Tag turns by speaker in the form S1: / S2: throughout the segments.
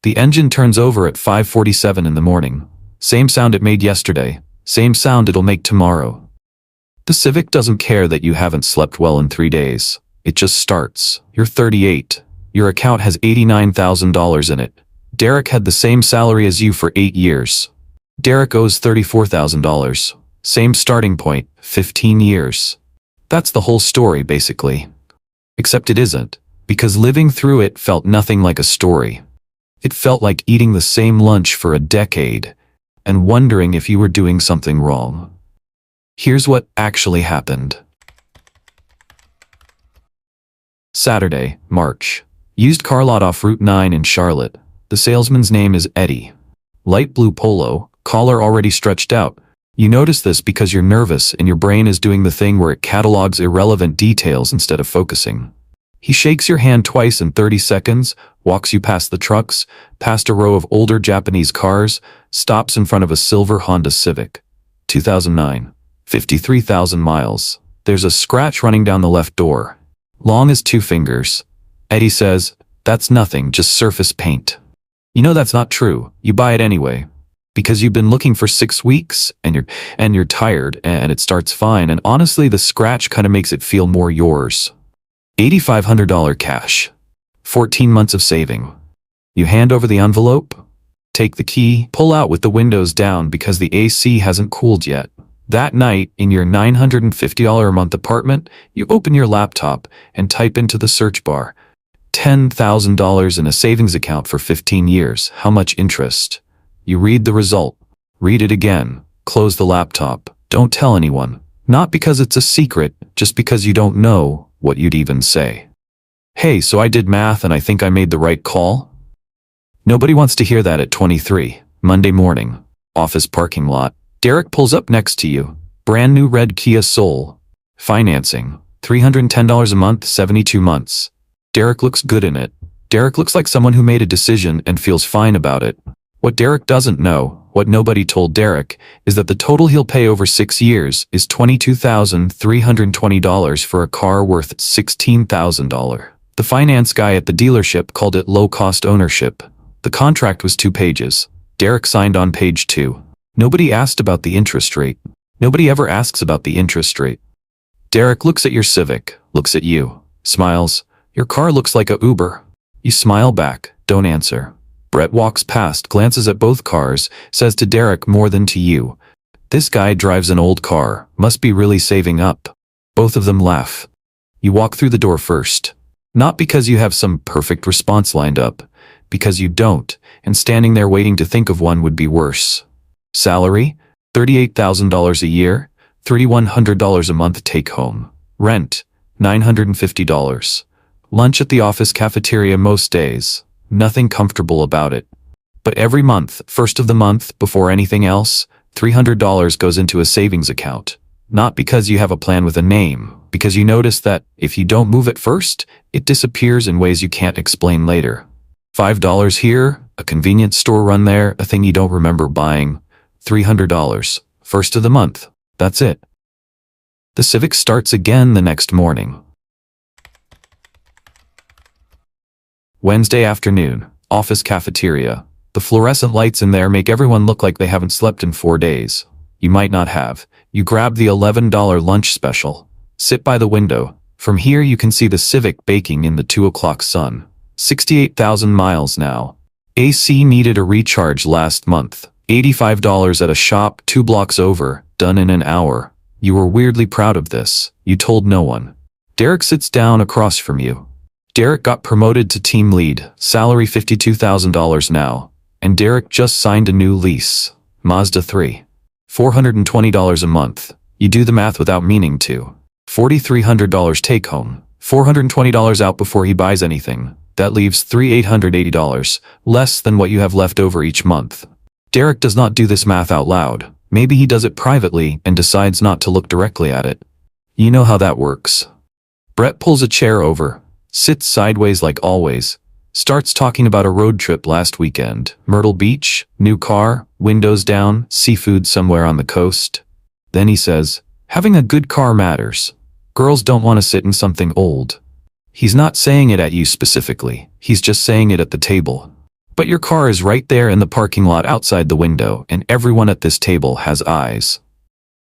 S1: The engine turns over at 5:47 in the morning. Same sound it made yesterday. Same sound it'll make tomorrow. The Civic doesn't care that you haven't slept well in 3 days. It just starts. You're 38. Your account has $89,000 in it. Derek had the same salary as you for 8 years. Derek owes $34,000. Same starting point, 15 years. That's the whole story, basically. Except it isn't, because living through it felt nothing like a story. It felt like eating the same lunch for a decade and wondering if you were doing something wrong. Here's what actually happened. Saturday, March. Used car lot off Route 9 in Charlotte. The salesman's name is Eddie. Light blue polo, collar already stretched out. You notice this because you're nervous and your brain is doing the thing where it catalogs irrelevant details instead of focusing. He shakes your hand twice in 30 seconds, walks you past the trucks, past a row of older Japanese cars, stops in front of a silver Honda Civic. 2009. 53,000 miles. There's a scratch running down the left door. Long as 2 fingers. Eddie says, "That's nothing, just surface paint." You know that's not true. You buy it anyway. Because you've been looking for 6 weeks, and you're tired, and it starts fine, and honestly the scratch kind of makes it feel more yours. $8,500 cash. 14 months of saving. You hand over the envelope, take the key, pull out with the windows down because the AC hasn't cooled yet. That night, in your $950 a month apartment, you open your laptop and type into the search bar, $10,000 in a savings account for 15 years, how much interest? You read the result. Read it again. Close the laptop. Don't tell anyone. Not because it's a secret, just because you don't know what you'd even say. Hey, so I did math and I think I made the right call? Nobody wants to hear that at 23. Monday morning. Office parking lot. Derek pulls up next to you. Brand new red Kia Soul. Financing. $310 a month, 72 months. Derek looks good in it. Derek looks like someone who made a decision and feels fine about it. What Derek doesn't know, what nobody told Derek, is that the total he'll pay over 6 years is $22,320 for a car worth $16,000. The finance guy at the dealership called it low-cost ownership. The contract was 2 pages. Derek signed on page 2. Nobody asked about the interest rate. Nobody ever asks about the interest rate. Derek looks at your Civic, looks at you, smiles. Your car looks like a Uber. You smile back, don't answer. Brett walks past, glances at both cars, says to Derek more than to you, "This guy drives an old car, must be really saving up." Both of them laugh. You walk through the door first. Not because you have some perfect response lined up, because you don't, and standing there waiting to think of one would be worse. Salary? $38,000 a year, $3,100 a month take home. Rent? $950. Lunch at the office cafeteria most days. Nothing comfortable about it. But every month, first of the month, before anything else, $300 goes into a savings account. Not because you have a plan with a name, because you notice that if you don't move it first, it disappears in ways you can't explain later. $5 here, a convenience store run there, a thing you don't remember buying. $300. First of the month. That's it. The Civic starts again the next morning. Wednesday afternoon, office cafeteria. The fluorescent lights in there make everyone look like they haven't slept in 4 days. You might not have. You grab the $11 lunch special. Sit by the window. From here you can see the Civic baking in the 2 o'clock sun. 68,000 miles now. AC needed a recharge last month. $85 at a shop 2 blocks over, done in an hour. You were weirdly proud of this. You told no one. Derek sits down across from you. Derek got promoted to team lead, salary $52,000 now, and Derek just signed a new lease. Mazda 3. $420 a month. You do the math without meaning to. $4,300 take home. $420 out before he buys anything. That leaves $3,880, less than what you have left over each month. Derek does not do this math out loud. Maybe he does it privately and decides not to look directly at it. You know how that works. Brett pulls a chair over, sits sideways like always, starts talking about a road trip last weekend. Myrtle Beach, new car, windows down, seafood somewhere on the coast. Then he says, having a good car matters. Girls don't want to sit in something old. He's not saying it at you specifically, he's just saying it at the table. But your car is right there in the parking lot outside the window, and everyone at this table has eyes.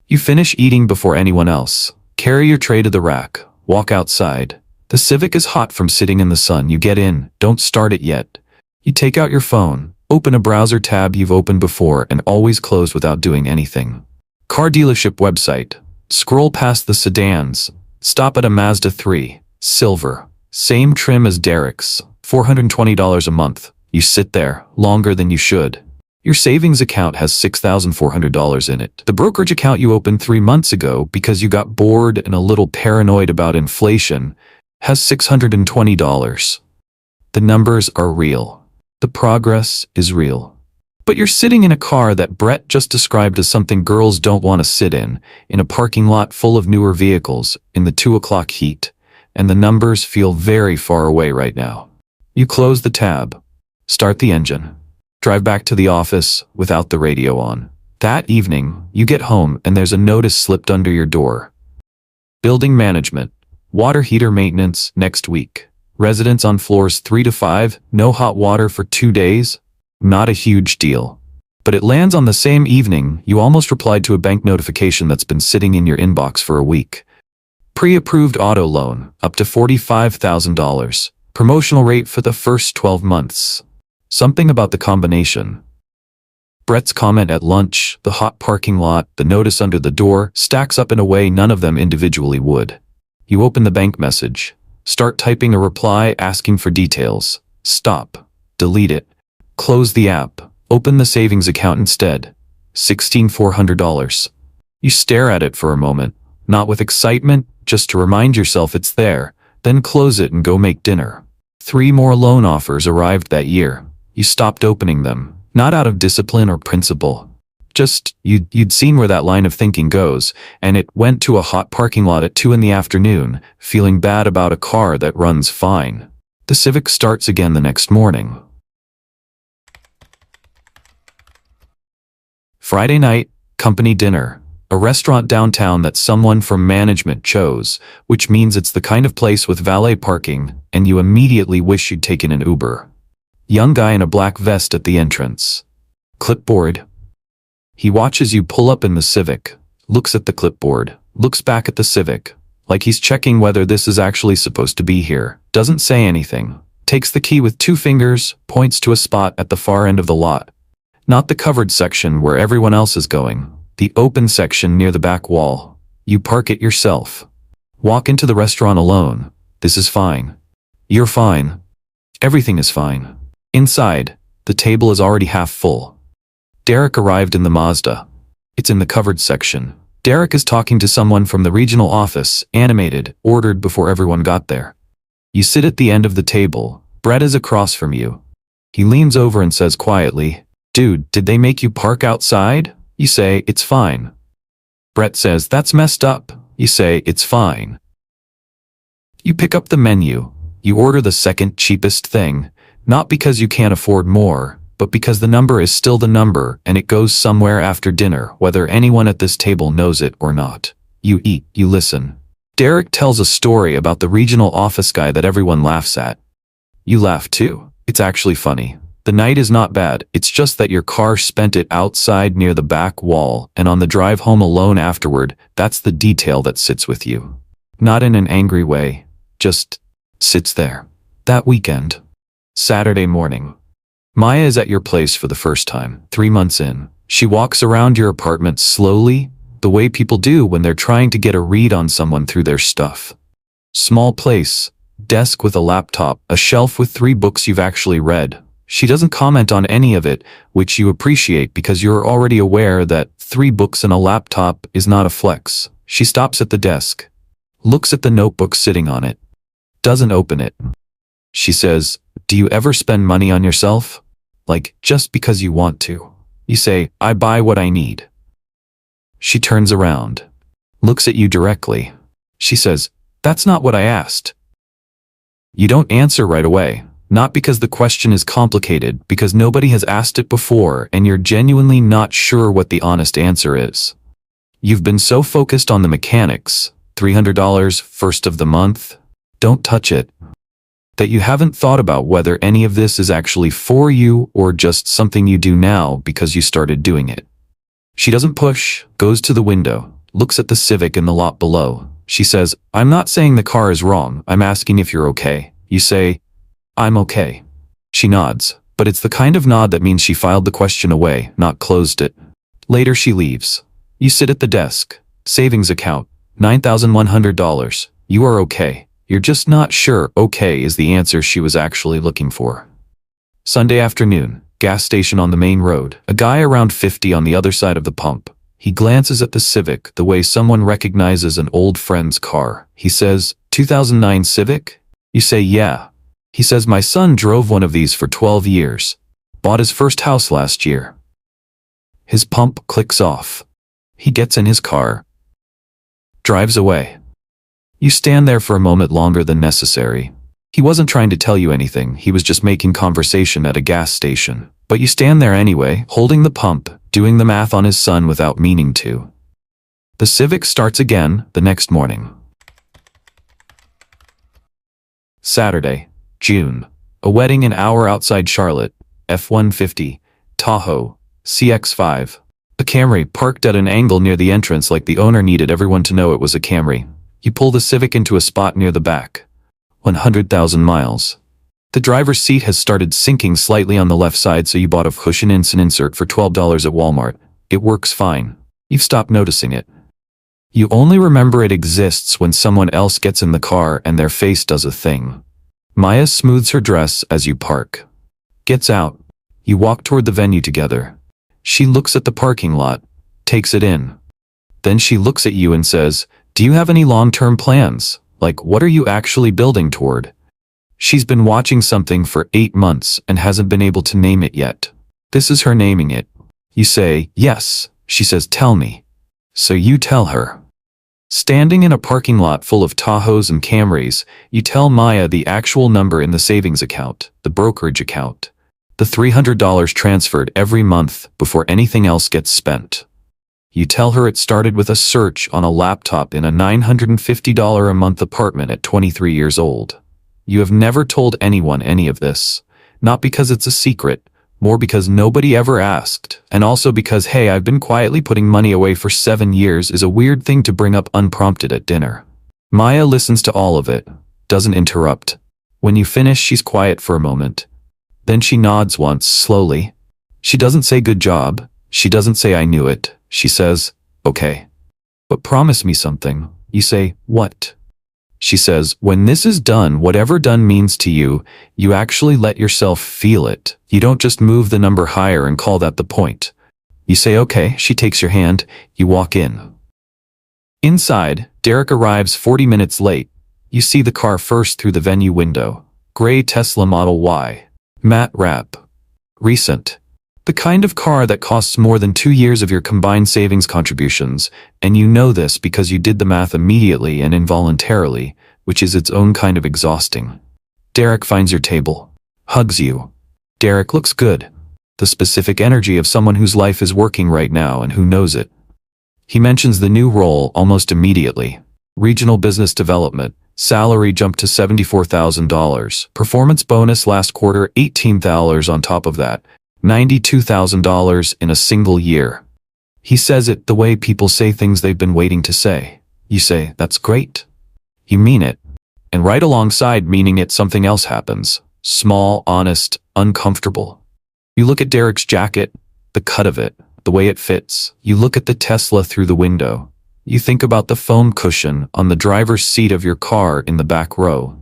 S1: You finish eating before anyone else. Carry your tray to the rack. Walk outside. The Civic is hot from sitting in the sun. You get in. Don't start it yet. You take out your phone. Open a browser tab you've opened before and always closed without doing anything. Car dealership website. Scroll past the sedans. Stop at a Mazda 3. Silver. Same trim as Derek's. $420 a month. You sit there, longer than you should. Your savings account has $6,400 in it. The brokerage account you opened 3 months ago because you got bored and a little paranoid about inflation has $620. The numbers are real. The progress is real. But you're sitting in a car that Brett just described as something girls don't want to sit in a parking lot full of newer vehicles in the 2 o'clock heat, and the numbers feel very far away right now. You close the tab, start the engine, drive back to the office without the radio on. That evening, you get home and there's a notice slipped under your door. Building management, water heater maintenance next week. Residents on floors 3 to 5, no hot water for 2 days. Not a huge deal. But it lands on the same evening you almost replied to a bank notification that's been sitting in your inbox for a week. Pre-approved auto loan, up to $45,000. Promotional rate for the first 12 months. Something about the combination. Brett's comment at lunch, the hot parking lot, the notice under the door, stacks up in a way none of them individually would. You open the bank message. Start typing a reply asking for details. Stop. Delete it. Close the app. Open the savings account instead. $16,400. You stare at it for a moment, not with excitement, just to remind yourself it's there, then close it and go make dinner. 3 more loan offers arrived that year. You stopped opening them, not out of discipline or principle. Just, you'd seen where that line of thinking goes, and it went to a hot parking lot at 2 in the afternoon, feeling bad about a car that runs fine. The Civic starts again the next morning. Friday night, company dinner. A restaurant downtown that someone from management chose, which means it's the kind of place with valet parking, and you immediately wish you'd taken an Uber. Young guy in a black vest at the entrance. Clipboard. He watches you pull up in the Civic, looks at the clipboard, looks back at the Civic, like he's checking whether this is actually supposed to be here, doesn't say anything, takes the key with 2 fingers, points to a spot at the far end of the lot. Not the covered section where everyone else is going, the open section near the back wall. You park it yourself. Walk into the restaurant alone. This is fine. You're fine. Everything is fine. Inside, the table is already half full. Derek arrived in the Mazda. It's in the covered section. Derek is talking to someone from the regional office, animated, ordered before everyone got there. You sit at the end of the table. Brett is across from you. He leans over and says quietly, "Dude, did they make you park outside?" You say, "It's fine." Brett says, "That's messed up." You say, "It's fine." You pick up the menu. You order the second cheapest thing, not because you can't afford more, but because the number is still the number and it goes somewhere after dinner, whether anyone at this table knows it or not. You eat, you listen. Derek tells a story about the regional office guy that everyone laughs at. You laugh too. It's actually funny. The night is not bad, it's just that your car spent it outside near the back wall, and on the drive home alone afterward, that's the detail that sits with you. Not in an angry way, just sits there. That weekend. Saturday morning. Maya is at your place for the first time, 3 months in. She walks around your apartment slowly, the way people do when they're trying to get a read on someone through their stuff. Small place, desk with a laptop, a shelf with 3 books you've actually read. She doesn't comment on any of it, which you appreciate because you're already aware that 3 books and a laptop is not a flex. She stops at the desk, looks at the notebook sitting on it, doesn't open it. She says, "Do you ever spend money on yourself? Like, just because you want to?" You say, "I buy what I need." She turns around, looks at you directly. She says, "That's not what I asked." You don't answer right away. Not because the question is complicated, because nobody has asked it before and you're genuinely not sure what the honest answer is. You've been so focused on the mechanics, $300 first of the month, don't touch it. That you haven't thought about whether any of this is actually for you or just something you do now because you started doing it. She doesn't push, goes to the window, looks at the Civic in the lot below. She says, "I'm not saying the car is wrong, I'm asking if you're okay." You say, "I'm okay." She nods, but it's the kind of nod that means she filed the question away, not closed it. Later she leaves. You sit at the desk. Savings account, $9,100. You are okay. You're just not sure okay is the answer she was actually looking for. Sunday afternoon, gas station on the main road. A guy around 50 on the other side of the pump. He glances at the Civic the way someone recognizes an old friend's car. He says, 2009 Civic? You say, yeah. He says, my son drove one of these for 12 years. Bought his first house last year. His pump clicks off. He gets in his car. Drives away. You stand there for a moment longer than necessary. He wasn't trying to tell you anything, he was just making conversation at a gas station. But you stand there anyway, holding the pump, doing the math on his son without meaning to. The Civic starts again the next morning. Saturday, June. A wedding an hour outside Charlotte. F-150, Tahoe, CX-5. A Camry parked at an angle near the entrance like the owner needed everyone to know it was a Camry. You pull the Civic into a spot near the back. 100,000 miles. The driver's seat has started sinking slightly on the left side, so you bought a cushion insert for $12 at Walmart. It works fine. You've stopped noticing it. You only remember it exists when someone else gets in the car and their face does a thing. Maya smooths her dress as you park. Gets out. You walk toward the venue together. She looks at the parking lot, takes it in. Then she looks at you and says, "Do you have any long-term plans? Like, what are you actually building toward?" She's been watching something for 8 months and hasn't been able to name it yet. This is her naming it. You say, "Yes." She says, "Tell me." So you tell her. Standing in a parking lot full of Tahoes and Camrys, you tell Maya the actual number in the savings account, the brokerage account. The $300 transferred every month before anything else gets spent. You tell her it started with a search on a laptop in a $950 a month apartment at 23 years old. You have never told anyone any of this. Not because it's a secret, more because nobody ever asked, and also because, hey, I've been quietly putting money away for 7 years is a weird thing to bring up unprompted at dinner. Maya listens to all of it, doesn't interrupt. When you finish, she's quiet for a moment. Then she nods once, slowly. She doesn't say good job. She doesn't say I knew it. She says, okay. But promise me something. You say, what? She says, when this is done, whatever done means to you, you actually let yourself feel it. You don't just move the number higher and call that the point. You say, okay. She takes your hand. You walk in. Inside, Derek arrives 40 minutes late. You see the car first through the venue window. Gray Tesla Model Y. Matte wrap. Recent. The kind of car that costs more than 2 years of your combined savings contributions, and you know this because you did the math immediately and involuntarily, which is its own kind of exhausting. Derek finds your table. Hugs you. Derek looks good. The specific energy of someone whose life is working right now and who knows it. He mentions the new role almost immediately. Regional Business Development. Salary jumped to $74,000. Performance bonus last quarter, $18,000 on top of that. $92,000 in a single year. He says it the way people say things they've been waiting to say. You say, that's great. You mean it. And right alongside meaning it, something else happens. Small, honest, uncomfortable. You look at Derek's jacket, the cut of it, the way it fits. You look at the Tesla through the window. You think about the foam cushion on the driver's seat of your car in the back row.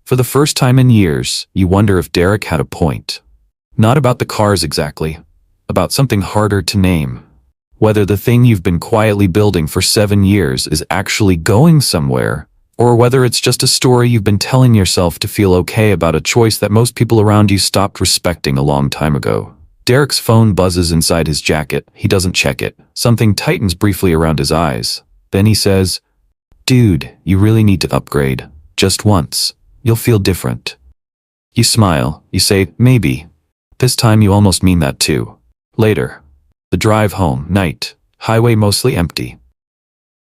S1: For the first time in years, you wonder if Derek had a point. Not about the cars exactly, about something harder to name. Whether the thing you've been quietly building for 7 years is actually going somewhere, or whether it's just a story you've been telling yourself to feel okay about a choice that most people around you stopped respecting a long time ago. Derek's phone buzzes inside his jacket. He doesn't check it. Something tightens briefly around his eyes. Then he says, "Dude, you really need to upgrade. Just once. You'll feel different." You smile. You say, maybe. This time you almost mean that too. Later. The drive home, night. Highway mostly empty.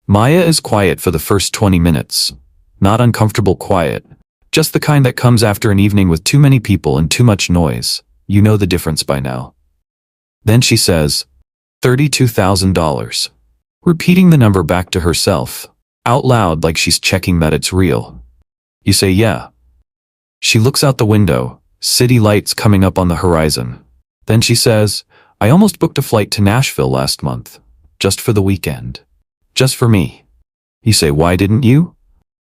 S1: Maya is quiet for the first 20 minutes. Not uncomfortable quiet. Just the kind that comes after an evening with too many people and too much noise. You know the difference by now. Then she says, $32,000. Repeating the number back to herself, out loud like she's checking that it's real. You say, yeah. She looks out the window, city lights coming up on the horizon. Then she says, I almost booked a flight to Nashville last month. Just for the weekend. Just for me. You say, why didn't you?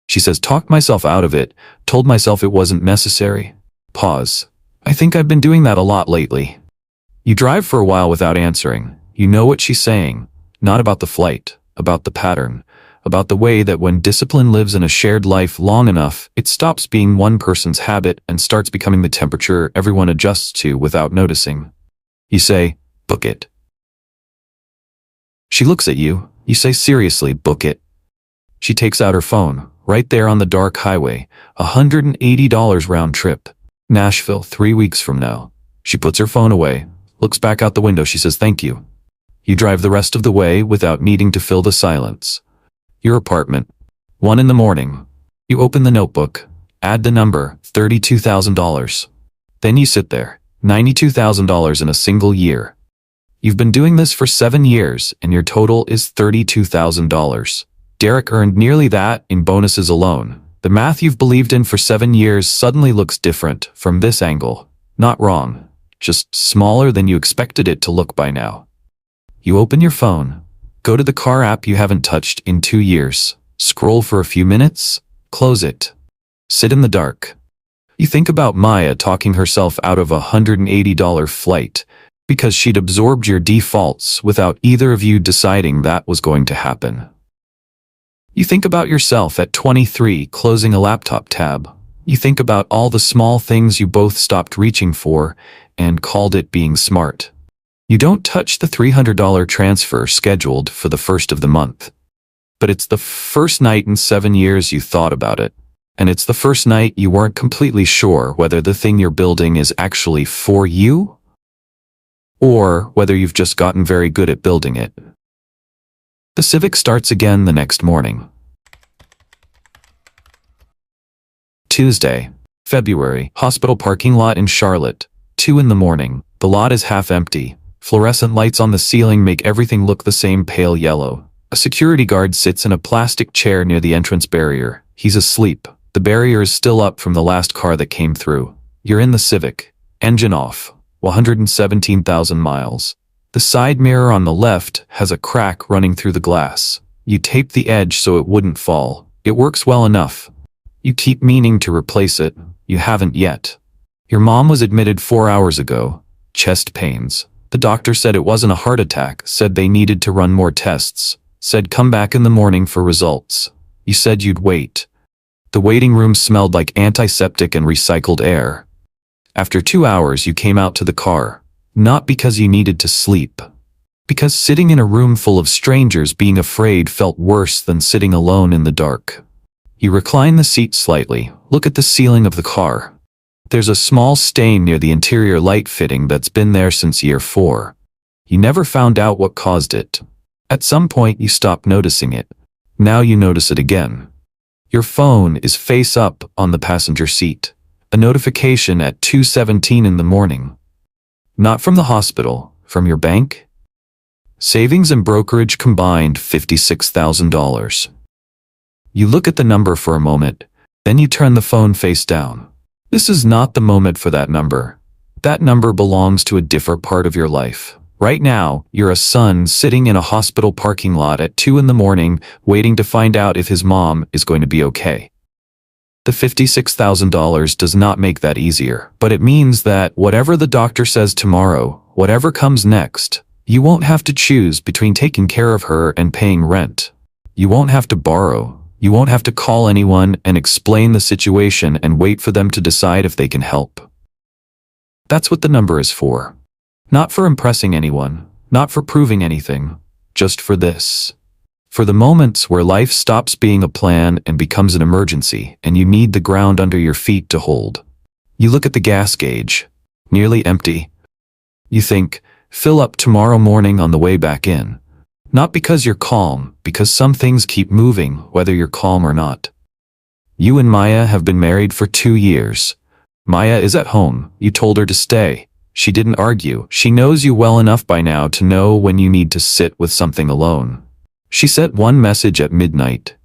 S1: She says, talked myself out of it, told myself it wasn't necessary. Pause. I think I've been doing that a lot lately. You drive for a while without answering. You know what she's saying. Not about the flight, about the pattern, about the way that when discipline lives in a shared life long enough, it stops being one person's habit and starts becoming the temperature everyone adjusts to without noticing. You say, book it. She looks at you. You say, seriously, book it. She takes out her phone, right there on the dark highway, $180 round trip. Nashville, 3 weeks from now. She puts her phone away, looks back out the window. She says, thank you. You drive the rest of the way without needing to fill the silence. Your apartment. 1 in the morning. You open the notebook, add the number, $32,000. Then you sit there, $92,000 in a single year. You've been doing this for 7 years, and your total is $32,000. Derek earned nearly that in bonuses alone. The math you've believed in for 7 years suddenly looks different from this angle. Not wrong, just smaller than you expected it to look by now. You open your phone, go to the car app you haven't touched in 2 years, scroll for a few minutes, close it. Sit in the dark. You think about Maya talking herself out of a $180 flight because she'd absorbed your defaults without either of you deciding that was going to happen. You think about yourself at 23 closing a laptop tab. You think about all the small things you both stopped reaching for and called it being smart. You don't touch the $300 transfer scheduled for the first of the month. But it's the first night in 7 years you thought about it. And it's the first night you weren't completely sure whether the thing you're building is actually for you or whether you've just gotten very good at building it. The Civic starts again the next morning. Tuesday, February, hospital parking lot in Charlotte, 2 in the morning. The lot is half empty. Fluorescent lights on the ceiling make everything look the same pale yellow. A security guard sits in a plastic chair near the entrance barrier. He's asleep. The barrier is still up from the last car that came through. You're in the Civic. Engine off. 117,000 miles. The side mirror on the left has a crack running through the glass. You tape the edge so it wouldn't fall. It works well enough. You keep meaning to replace it. You haven't yet. Your mom was admitted 4 hours ago. Chest pains. The doctor said it wasn't a heart attack, said they needed to run more tests, said come back in the morning for results. You said you'd wait. The waiting room smelled like antiseptic and recycled air. After 2 hours you came out to the car. Not because you needed to sleep. Because sitting in a room full of strangers being afraid felt worse than sitting alone in the dark. You recline the seat slightly, look at the ceiling of the car. There's a small stain near the interior light fitting that's been there since year 4. You never found out what caused it. At some point you stopped noticing it. Now you notice it again. Your phone is face up on the passenger seat. A notification at 2:17 in the morning. Not from the hospital, from your bank? Savings and brokerage combined $56,000. You look at the number for a moment, then you turn the phone face down. This is not the moment for that number. That number belongs to a different part of your life. Right now, you're a son sitting in a hospital parking lot at 2 in the morning, waiting to find out if his mom is going to be okay. The $56,000 does not make that easier, but it means that whatever the doctor says tomorrow, whatever comes next, you won't have to choose between taking care of her and paying rent. You won't have to borrow. You won't have to call anyone and explain the situation and wait for them to decide if they can help. That's what the number is for. Not for impressing anyone, not for proving anything, just for this. For the moments where life stops being a plan and becomes an emergency, and you need the ground under your feet to hold. You look at the gas gauge, nearly empty. You think, fill up tomorrow morning on the way back in. Not because you're calm, because some things keep moving, whether you're calm or not. You and Maya have been married for 2 years. Maya is at home. You told her to stay. She didn't argue. She knows you well enough by now to know when you need to sit with something alone. She sent one message at midnight.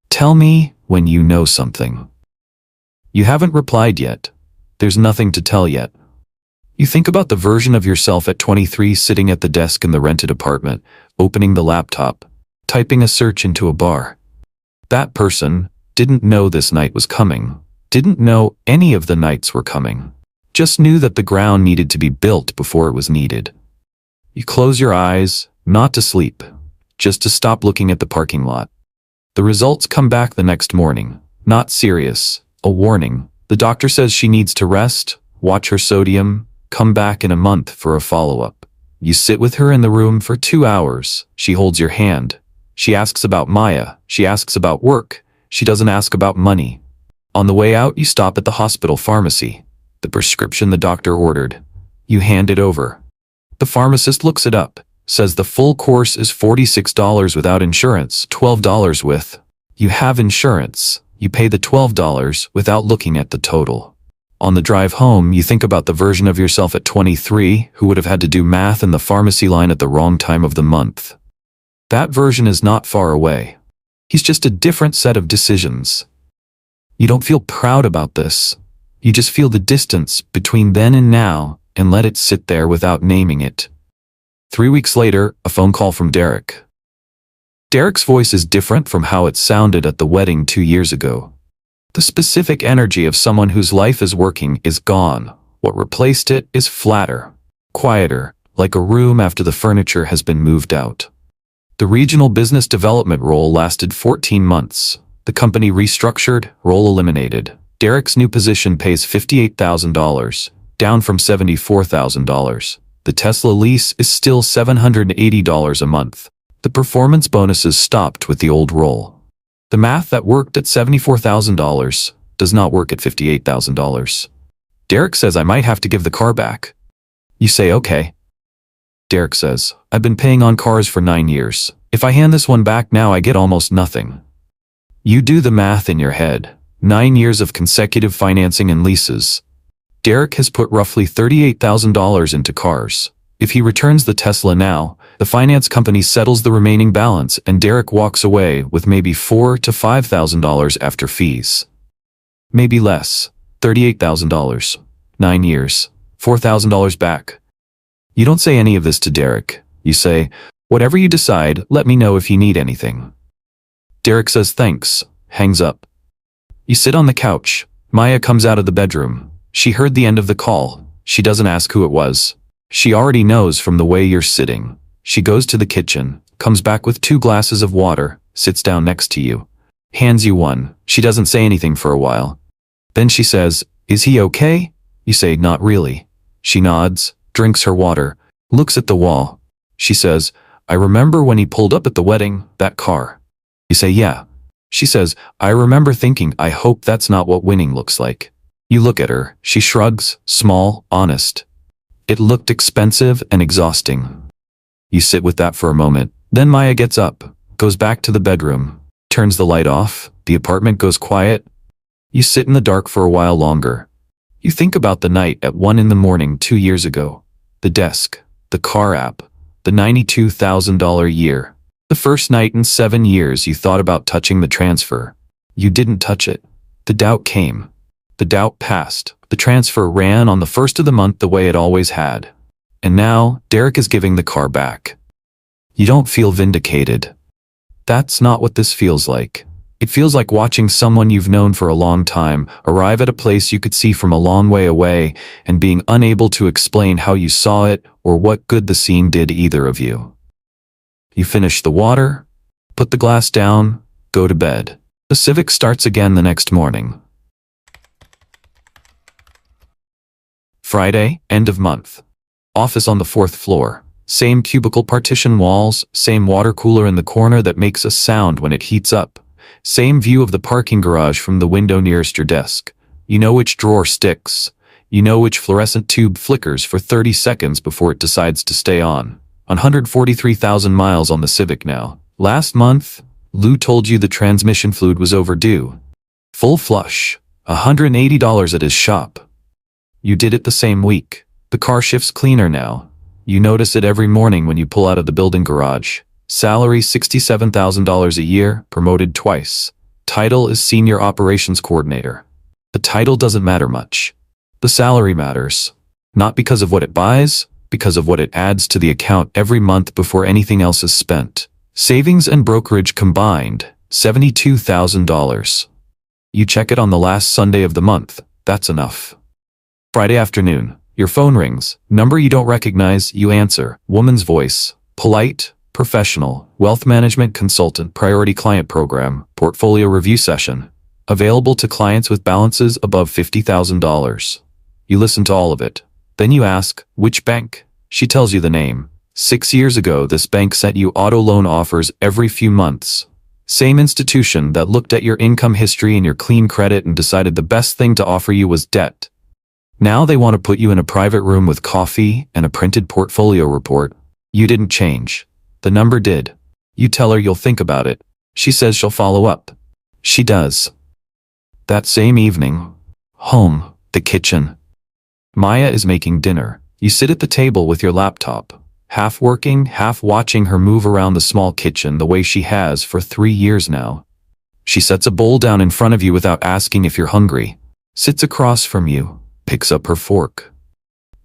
S1: Tell me when you know something. You haven't replied yet. There's nothing to tell yet. You think about the version of yourself at 23 sitting at the desk in the rented apartment, opening the laptop, typing a search into a bar. That person didn't know this night was coming, didn't know any of the nights were coming, just knew that the ground needed to be built before it was needed. You close your eyes, not to sleep, just to stop looking at the parking lot. The results come back the next morning, not serious, a warning. The doctor says she needs to rest, watch her sodium, come back in a month for a follow-up. You sit with her in the room for 2 hours. She holds your hand. She asks about Maya. She asks about work. She doesn't ask about money. On the way out, you stop at the hospital pharmacy. The prescription the doctor ordered. You hand it over. The pharmacist looks it up, says the full course is $46 without insurance, $12 with. You have insurance. You pay the $12 without looking at the total. On the drive home, you think about the version of yourself at 23 who would have had to do math in the pharmacy line at the wrong time of the month. That version is not far away. He's just a different set of decisions. You don't feel proud about this. You just feel the distance between then and now and let it sit there without naming it. 3 weeks later, a phone call from Derek. Derek's voice is different from how it sounded at the wedding 2 years ago. The specific energy of someone whose life is working is gone. What replaced it is flatter, quieter, like a room after the furniture has been moved out. The regional business development role lasted 14 months. The company restructured, role eliminated. Derek's new position pays $58,000, down from $74,000. The Tesla lease is still $780 a month. The performance bonuses stopped with the old role. The math that worked at $74,000 does not work at $58,000. Derek says I might have to give the car back. You say okay. Derek says, I've been paying on cars for 9 years. If I hand this one back now I get almost nothing. You do the math in your head. 9 years of consecutive financing and leases. Derek has put roughly $38,000 into cars. If he returns the Tesla now, the finance company settles the remaining balance and Derek walks away with maybe $4,000 to $5,000 after fees. Maybe less. $38,000. 9 years. $4,000 back. You don't say any of this to Derek. You say, whatever you decide, let me know if you need anything. Derek says thanks, hangs up. You sit on the couch. Maya comes out of the bedroom. She heard the end of the call. She doesn't ask who it was. She already knows from the way you're sitting. She goes to the kitchen, comes back with 2 glasses of water, sits down next to you, hands you one. She doesn't say anything for a while. Then she says, is he okay? You say, not really. She nods, drinks her water, looks at the wall. She says, I remember when he pulled up at the wedding, that car. You say, yeah. She says, I remember thinking, I hope that's not what winning looks like. You look at her. She shrugs, small, honest. It looked expensive and exhausting. You sit with that for a moment. Then Maya gets up, goes back to the bedroom, turns the light off. The apartment goes quiet. You sit in the dark for a while longer. You think about the night at 1 a.m. 2 years ago. The desk, the car app, the $92,000 year. The first night in 7 years you thought about touching the transfer. You didn't touch it. The doubt came. The doubt passed. The transfer ran on the first of the month the way it always had. And now, Derek is giving the car back. You don't feel vindicated. That's not what this feels like. It feels like watching someone you've known for a long time arrive at a place you could see from a long way away and being unable to explain how you saw it or what good the scene did either of you. You finish the water, put the glass down, go to bed. The Civic starts again the next morning. Friday, end of month. Office on the 4th floor. Same cubicle partition walls, same water cooler in the corner that makes a sound when it heats up. Same view of the parking garage from the window nearest your desk. You know which drawer sticks. You know which fluorescent tube flickers for 30 seconds before it decides to stay on. 143,000 miles on the Civic now. Last month, Lou told you the transmission fluid was overdue. Full flush. $180 at his shop. You did it the same week. The car shifts cleaner now. You notice it every morning when you pull out of the building garage. Salary $67,000 a year, promoted twice. Title is Senior Operations Coordinator. The title doesn't matter much. The salary matters. Not because of what it buys, because of what it adds to the account every month before anything else is spent. Savings and brokerage combined, $72,000. You check it on the last Sunday of the month. That's enough. Friday afternoon. Your phone rings. Number you don't recognize, you answer. Woman's voice. Polite, professional, wealth management consultant, priority client program, portfolio review session. Available to clients with balances above $50,000. You listen to all of it. Then you ask, which bank? She tells you the name. 6 years ago, this bank sent you auto loan offers every few months. Same institution that looked at your income history and your clean credit and decided the best thing to offer you was debt. Now they want to put you in a private room with coffee and a printed portfolio report. You didn't change. The number did. You tell her you'll think about it. She says she'll follow up. She does. That same evening, home, the kitchen. Maya is making dinner. You sit at the table with your laptop, half working, half watching her move around the small kitchen the way she has for 3 years now. She sets a bowl down in front of you without asking if you're hungry, sits across from you, picks up her fork.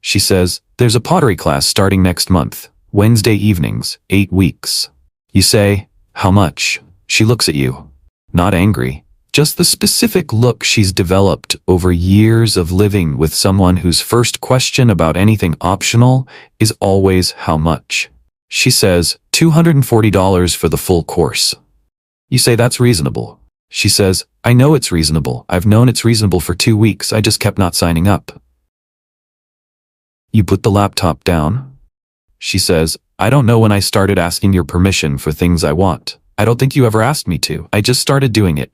S1: She says, there's a pottery class starting next month, Wednesday evenings, 8 weeks. You say, how much? She looks at you. Not angry. Just the specific look she's developed over years of living with someone whose first question about anything optional is always how much. She says, $240 for the full course. You say that's reasonable. She says, I know it's reasonable. I've known it's reasonable for 2 weeks. I just kept not signing up. You put the laptop down. She says, I don't know when I started asking your permission for things I want. I don't think you ever asked me to. I just started doing it.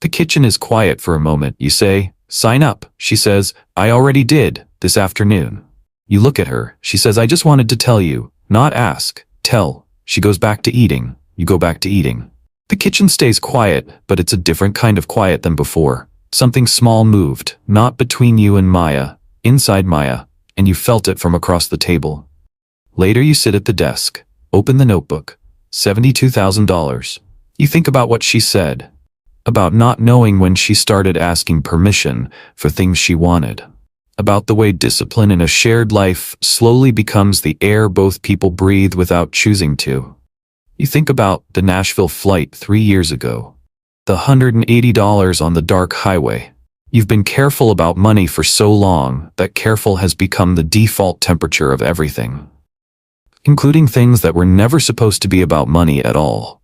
S1: The kitchen is quiet for a moment. You say, sign up. She says, I already did, this afternoon. You look at her. She says, I just wanted to tell you, not ask, tell. She goes back to eating. You go back to eating. The kitchen stays quiet, but it's a different kind of quiet than before. Something small moved, not between you and Maya, inside Maya, and you felt it from across the table. Later you sit at the desk, open the notebook, $72,000. You think about what she said, about not knowing when she started asking permission for things she wanted, about the way discipline in a shared life slowly becomes the air both people breathe without choosing to. You think about the Nashville flight 3 years ago, the $180 on the dark highway. You've been careful about money for so long that careful has become the default temperature of everything, including things that were never supposed to be about money at all.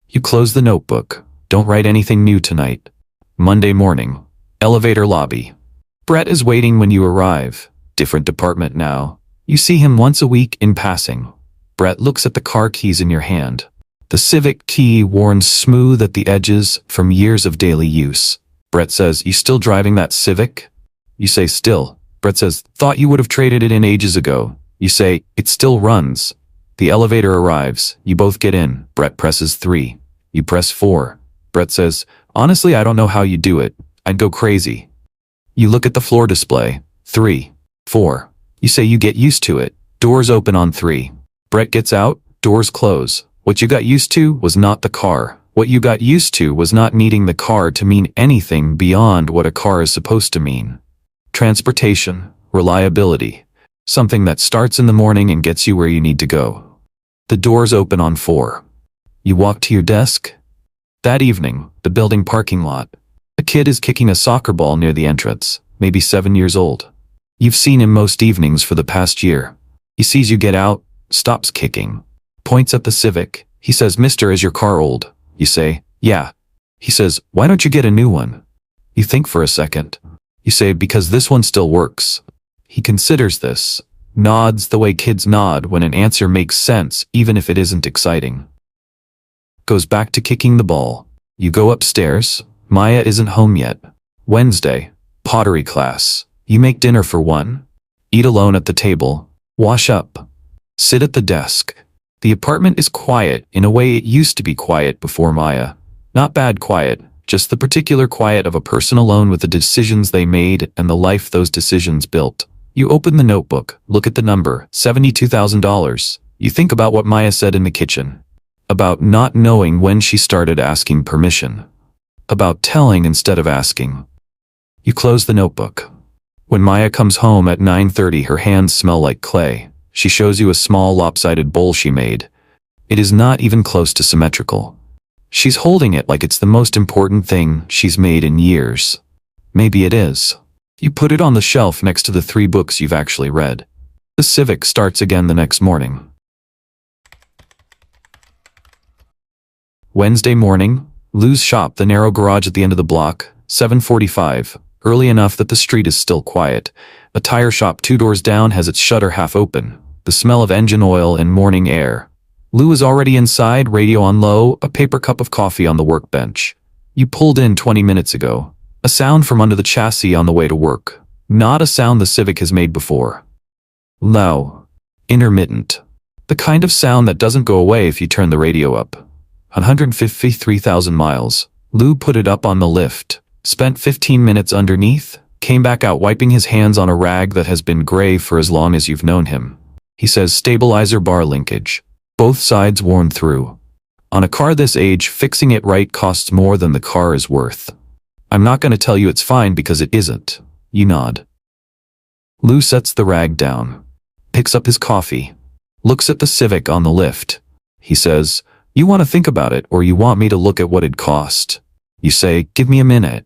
S1: You close the notebook. Don't write anything new tonight. Monday morning, elevator lobby. Brett is waiting when you arrive. Different department now. You see him once a week in passing. Brett looks at the car keys in your hand. The Civic key worn smooth at the edges from years of daily use. Brett says, you still driving that Civic? You say, still. Brett says, thought you would have traded it in ages ago. You say, it still runs. The elevator arrives. You both get in. Brett presses 3. You press 4. Brett says, honestly, I don't know how you do it. I'd go crazy. You look at the floor display. 3. 4. You say you get used to it. Doors open on 3. Brett gets out, doors close. What you got used to was not the car. What you got used to was not needing the car to mean anything beyond what a car is supposed to mean. Transportation, reliability, something that starts in the morning and gets you where you need to go. The doors open on 4. You walk to your desk. That evening, the building parking lot. A kid is kicking a soccer ball near the entrance, maybe 7 years old. You've seen him most evenings for the past year. He sees you get out, stops kicking, points at the Civic. He says, Mister, is your car old? You say, yeah. He says, why don't you get a new one? You think for a second. You say, because this one still works. He considers this, nods the way kids nod when an answer makes sense even if it isn't exciting. Goes back to kicking the ball. You go upstairs. Maya isn't home yet. Wednesday, pottery class. You make dinner for 1. Eat alone at the table. Wash up. Sit at the desk. The apartment is quiet in a way it used to be quiet before Maya. Not bad quiet, Just the particular quiet of a person alone with the decisions they made and the life those decisions built. You open the notebook, look at the number, $72,000. You think about what Maya said in the kitchen. About not knowing when she started asking permission. About telling instead of asking. You close the notebook. When Maya comes home at 9:30, her hands smell like clay. She shows you a small lopsided bowl she made. It is not even close to symmetrical. She's holding it like it's the most important thing she's made in years. Maybe it is. You put it on the shelf next to the 3 books you've actually read. The Civic starts again the next morning. Wednesday morning, Lou's shop, the narrow garage at the end of the block, 7:45, early enough that the street is still quiet. A tire shop 2 doors down has its shutter half open, the smell of engine oil and morning air. Lou is already inside, radio on low, a paper cup of coffee on the workbench. You pulled in 20 minutes ago. A sound from under the chassis on the way to work. Not a sound the Civic has made before. Low. Intermittent. The kind of sound that doesn't go away if you turn the radio up. 153,000 miles. Lou put it up on the lift, spent 15 minutes underneath, came back out wiping his hands on a rag that has been gray for as long as you've known him. He says stabilizer bar linkage. Both sides worn through. On a car this age, fixing it right costs more than the car is worth. I'm not going to tell you it's fine because it isn't. You nod. Lou sets the rag down, picks up his coffee, looks at the Civic on the lift. He says, "You want to think about it, or you want me to look at what it'd cost?" You say, "Give me a minute."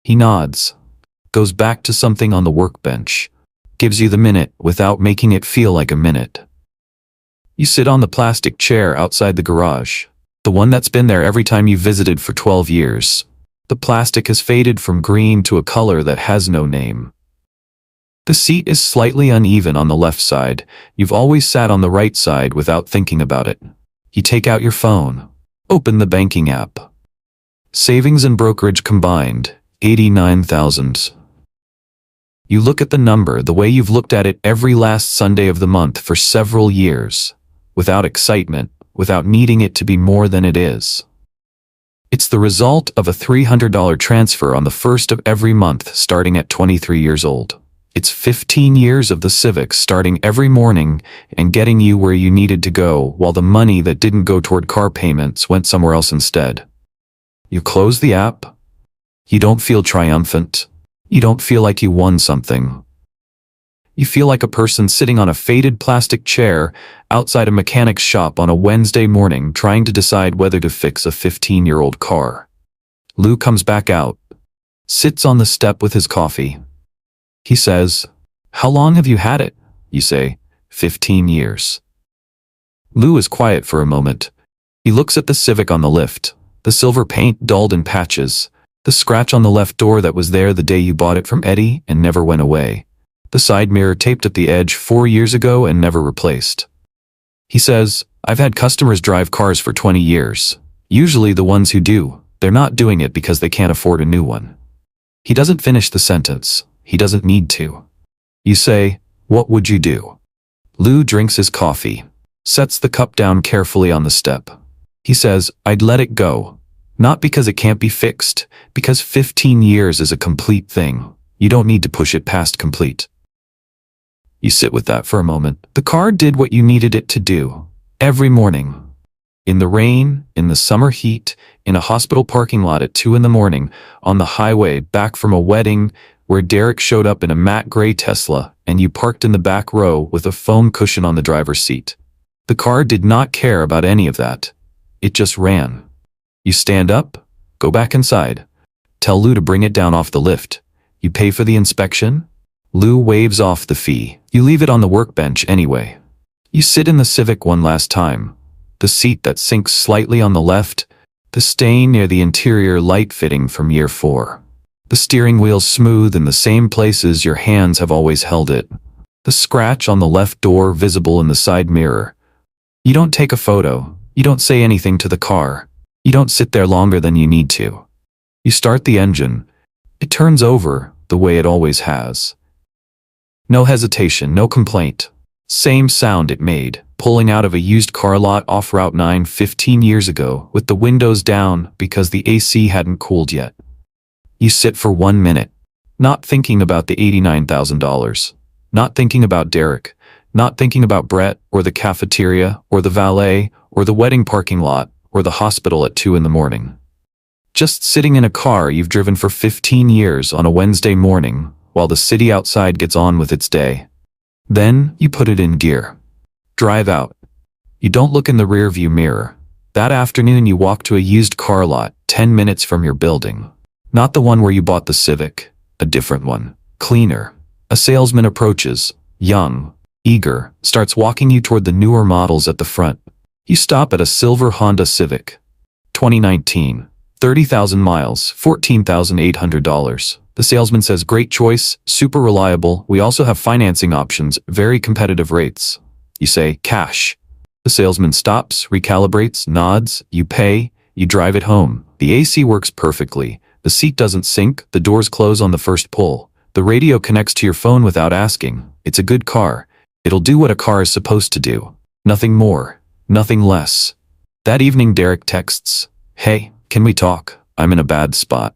S1: He nods, goes back to something on the workbench, gives you the minute without making it feel like a minute. You sit on the plastic chair outside the garage, the one that's been there every time you visited for 12 years. The plastic has faded from green to a color that has no name. The seat is slightly uneven on the left side. You've always sat on the right side without thinking about it. You take out your phone, open the banking app. Savings and brokerage combined, 89,000. You look at the number the way you've looked at it every last Sunday of the month for several years, without excitement, without needing it to be more than it is. It's the result of a $300 transfer on the first of every month starting at 23 years old. It's 15 years of the Civic starting every morning and getting you where you needed to go while the money that didn't go toward car payments went somewhere else instead. You close the app. You don't feel triumphant. You don't feel like you won something. You feel like a person sitting on a faded plastic chair outside a mechanic's shop on a Wednesday morning trying to decide whether to fix a 15-year-old car. Lou comes back out, sits on the step with his coffee. He says, "How long have you had it?" You say, 15 years. Lou is quiet for a moment. He looks at the Civic on the lift, the silver paint dulled in patches, the scratch on the left door that was there the day you bought it from Eddie and never went away. The side mirror taped at the edge 4 years ago and never replaced. He says, "I've had customers drive cars for 20 years. Usually the ones who do, they're not doing it because they can't afford a new one." He doesn't finish the sentence. He doesn't need to. You say, "What would you do?" Lou drinks his coffee, sets the cup down carefully on the step. He says, "I'd let it go. Not because it can't be fixed, because 15 years is a complete thing. You don't need to push it past complete." You sit with that for a moment. The car did what you needed it to do. Every morning. In the rain, in the summer heat, in a hospital parking lot at 2 in the morning, on the highway back from a wedding where Derek showed up in a matte gray Tesla and you parked in the back row with a foam cushion on the driver's seat. The car did not care about any of that. It just ran. You stand up, go back inside, tell Lou to bring it down off the lift. You pay for the inspection. Lou waves off the fee. You leave it on the workbench anyway. You sit in the Civic one last time. The seat that sinks slightly on the left, the stain near the interior light fitting from year 4. The steering wheel smooth in the same places your hands have always held it. The scratch on the left door visible in the side mirror. You don't take a photo. You don't say anything to the car. You don't sit there longer than you need to. You start the engine. It turns over the way it always has. No hesitation, no complaint. Same sound it made, pulling out of a used car lot off Route 9 15 years ago with the windows down because the AC hadn't cooled yet. You sit for 1 minute, not thinking about the $89,000, not thinking about Derek, not thinking about Brett or the cafeteria or the valet or the wedding parking lot or the hospital at 2 in the morning. Just sitting in a car you've driven for 15 years on a Wednesday morning while the city outside gets on with its day. Then you put it in gear. Drive out. You don't look in the rearview mirror. That afternoon you walk to a used car lot 10 minutes from your building. Not the one where you bought the Civic, a different one, cleaner. A salesman approaches, young, eager, starts walking you toward the newer models at the front. You stop at a silver Honda Civic. 2019. 30,000 miles, $14,800. The salesman says, great choice, super reliable. We also have financing options, very competitive rates. You say, cash. The salesman stops, recalibrates, nods, you pay, you drive it home. The AC works perfectly. The seat doesn't sink, the doors close on the first pull. The radio connects to your phone without asking. It's a good car. It'll do what a car is supposed to do. Nothing more, nothing less. That evening Derek texts, hey, can we talk? I'm in a bad spot.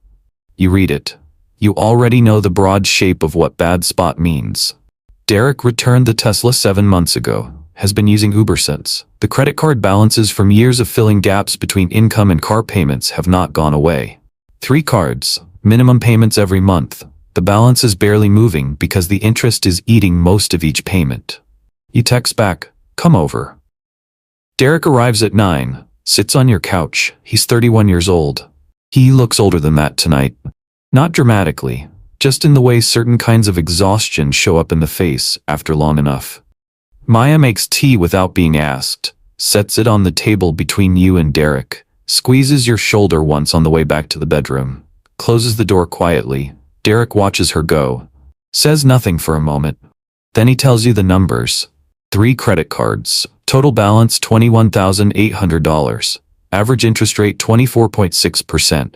S1: You read it. You already know the broad shape of what bad spot means. Derek returned the Tesla 7 months ago, has been using Uber since. The credit card balances from years of filling gaps between income and car payments have not gone away. 3 cards, minimum payments every month. The balance is barely moving because the interest is eating most of each payment. You text back, come over. Derek arrives at 9, sits on your couch. He's 31 years old. He looks older than that tonight. Not dramatically, just in the way certain kinds of exhaustion show up in the face after long enough. Maya makes tea without being asked, sets it on the table between you and Derek, squeezes your shoulder once on the way back to the bedroom, closes the door quietly. Derek watches her go, says nothing for a moment. Then he tells you the numbers. 3 credit cards, total balance $21,800, average interest rate 24.6%.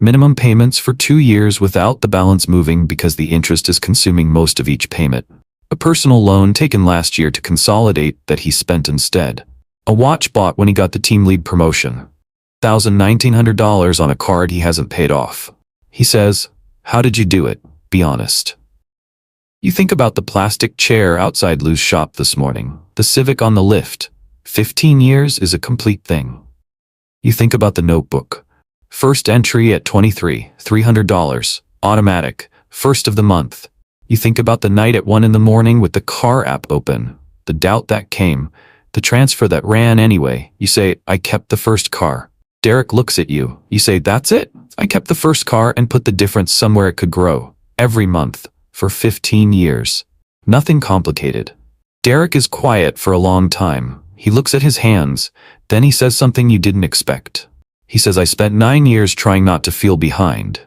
S1: Minimum payments for 2 years without the balance moving because the interest is consuming most of each payment. A personal loan taken last year to consolidate that he spent instead. A watch bought when he got the team lead promotion. $1,900 on a card he hasn't paid off. He says, how did you do it? Be honest. You think about the plastic chair outside Lou's shop this morning, the Civic on the lift. 15 years is a complete thing. You think about the notebook. First entry at $23,300, automatic, first of the month. You think about the night at 1 in the morning with the car app open, the doubt that came, the transfer that ran anyway. You say, I kept the first car. Derek looks at you. You say, that's it? I kept the first car and put the difference somewhere it could grow. Every month, for 15 years. Nothing complicated. Derek is quiet for a long time. He looks at his hands, then he says something you didn't expect. He says, I spent 9 years trying not to feel behind.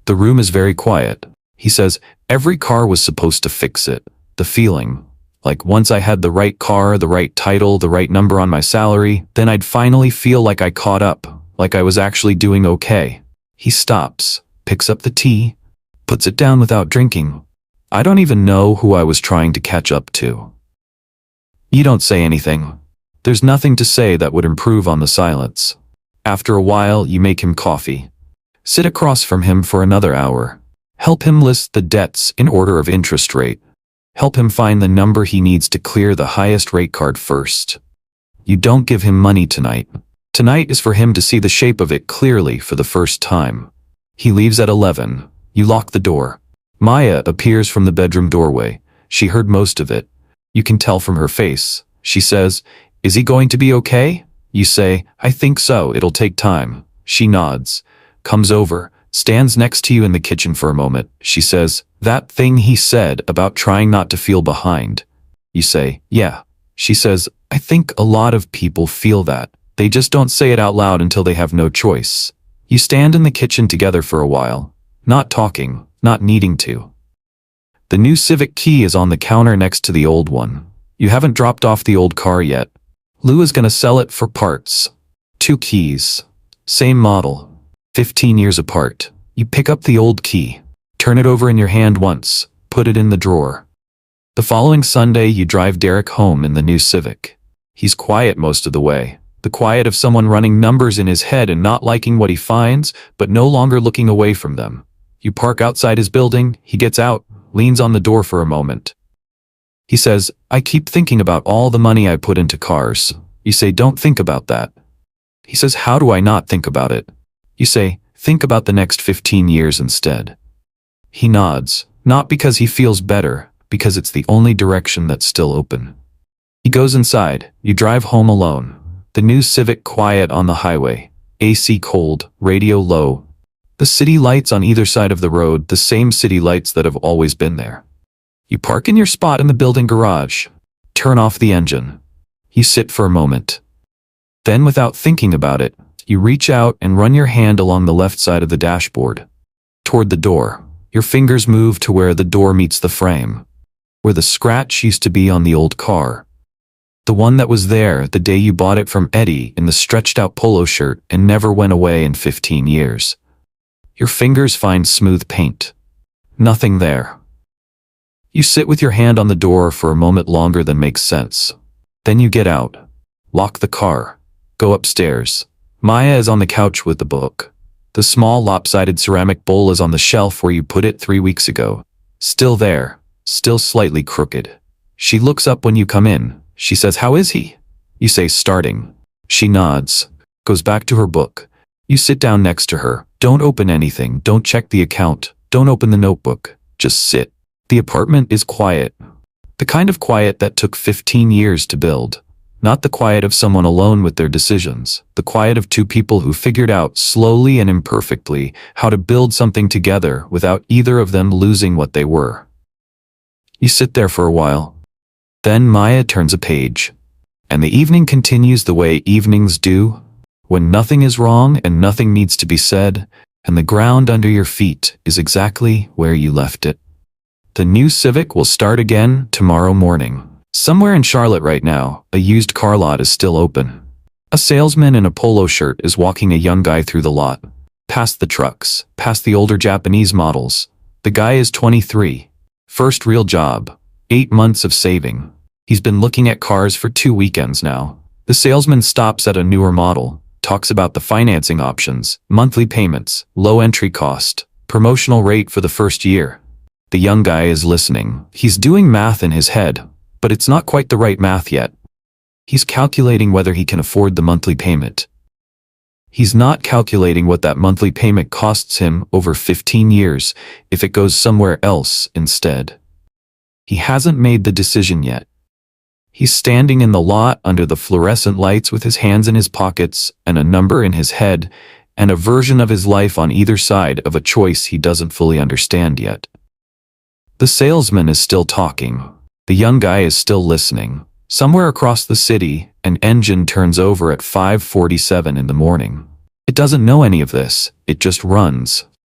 S1: The room is very quiet. He says, every car was supposed to fix it. The feeling. Like once I had the right car, the right title, the right number on my salary, then I'd finally feel like I caught up, like I was actually doing okay. He stops, picks up the tea, puts it down without drinking. I don't even know who I was trying to catch up to. You don't say anything. There's nothing to say that would improve on the silence. After a while, you make him coffee. Sit across from him for another hour. Help him list the debts in order of interest rate. Help him find the number he needs to clear the highest rate card first. You don't give him money tonight. Tonight is for him to see the shape of it clearly for the first time. He leaves at 11. You lock the door. Maya appears from the bedroom doorway. She heard most of it. You can tell from her face. She says, is he going to be okay? You say, I think so, it'll take time. She nods, comes over, stands next to you in the kitchen for a moment. She says, that thing he said about trying not to feel behind. You say, yeah. She says, I think a lot of people feel that. They just don't say it out loud until they have no choice. You stand in the kitchen together for a while, not talking, not needing to. The new Civic key is on the counter next to the old one. You haven't dropped off the old car yet. Lou is going to sell it for parts. 2 keys. Same model. 15 years apart. You pick up the old key. Turn it over in your hand once. Put it in the drawer. The following Sunday, you drive Derek home in the new Civic. He's quiet most of the way. The quiet of someone running numbers in his head and not liking what he finds, but no longer looking away from them. You park outside his building, he gets out, leans on the door for a moment. He says, "I keep thinking about all the money I put into cars." You say, "Don't think about that." He says, "How do I not think about it?" You say, "Think about the next 15 years instead." He nods, not because he feels better, because it's the only direction that's still open. He goes inside. You drive home alone. The new Civic quiet on the highway. AC cold, radio low. The city lights on either side of the road, the same city lights that have always been there. You park in your spot in the building garage. Turn off the engine. You sit for a moment. Then, without thinking about it, you reach out and run your hand along the left side of the dashboard. Toward the door. Your fingers move to where the door meets the frame. Where the scratch used to be on the old car. The one that was there the day you bought it from Eddie in the stretched-out polo shirt and never went away in 15 years. Your fingers find smooth paint. Nothing there. You sit with your hand on the door for a moment longer than makes sense. Then you get out. Lock the car. Go upstairs. Maya is on the couch with the book. The small lopsided ceramic bowl is on the shelf where you put it 3 weeks ago. Still there. Still slightly crooked. She looks up when you come in. She says, "How is he?" You say, "Starting." She nods. Goes back to her book. You sit down next to her. Don't open anything. Don't check the account. Don't open the notebook. Just sit. The apartment is quiet. The kind of quiet that took 15 years to build. Not the quiet of someone alone with their decisions. The quiet of two people who figured out slowly and imperfectly how to build something together without either of them losing what they were. You sit there for a while. Then Maya turns a page. And the evening continues the way evenings do, when nothing is wrong and nothing needs to be said, and the ground under your feet is exactly where you left it. The new Civic will start again tomorrow morning. Somewhere in Charlotte right now, a used car lot is still open. A salesman in a polo shirt is walking a young guy through the lot. Past the trucks, past the older Japanese models. The guy is 23. First real job. 8 months of saving. He's been looking at cars for 2 weekends now. The salesman stops at a newer model, talks about the financing options, monthly payments, low entry cost, promotional rate for the first year. The young guy is listening. He's doing math in his head, but it's not quite the right math yet. He's calculating whether he can afford the monthly payment. He's not calculating what that monthly payment costs him over 15 years if it goes somewhere else instead. He hasn't made the decision yet. He's standing in the lot under the fluorescent lights with his hands in his pockets and a number in his head and a version of his life on either side of a choice he doesn't fully understand yet. The salesman is still talking. The young guy is still listening. Somewhere across the city, an engine turns over at 5:47 in the morning. It doesn't know any of this. It just runs,